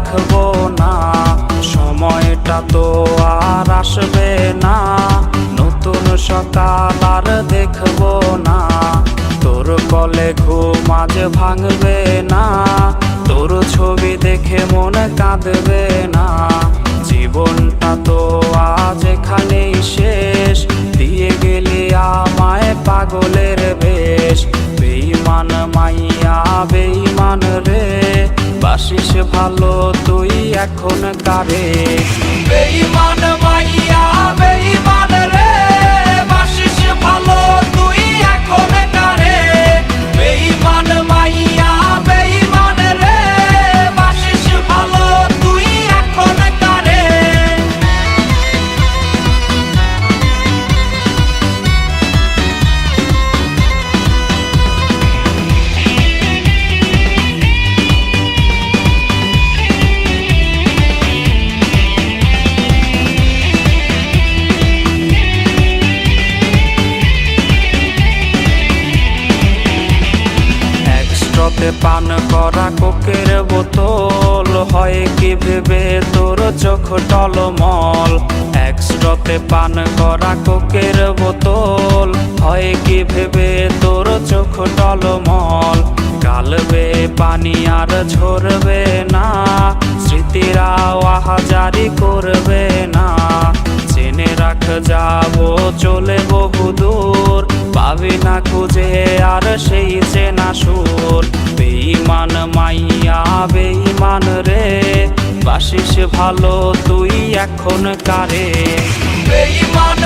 দেখবো না, সময়টা তো আর আসবে না, নতুন সকাল আর দেখবো না। তোর কলে ঘুম আজ ভাঙবে না, তোর ছবি দেখে মন কাঁদবে না। জীবনটা তো আজ এখানেই শেষ, দিয়ে গেলি আমায় পাগলের বেশ। বেঈমান মাইয়া বেঈমান রে, বাসিস ভালো তুই এখন কারে। বেঈমান মাইয়া বেঈমান রে, বাসিস ভালো তুই এখন কারে। বেঈমান মাইয়া বেঈমান রে, বাসিস ভালো তুই এখন কারে। একসাথে পান করা কোকের বোতল, হয় কি ভেবে তোর চোখ টলমল। একসাথে পান করা কোকের বোতল, হয় কি ভেবে তোর চোখ টলমল। গালবে পানি আর ঝরবে না, স্মৃতিরা আহাজারি করবে না। জেনে রাখ যাবো চলে বহুদূর, পাবি না খুঁজে আর সেই চেনা সুর। বেঈমান মাইয়া বেঈমান রে, বাসিস ভালো তুই এখন কারে। বেঈমান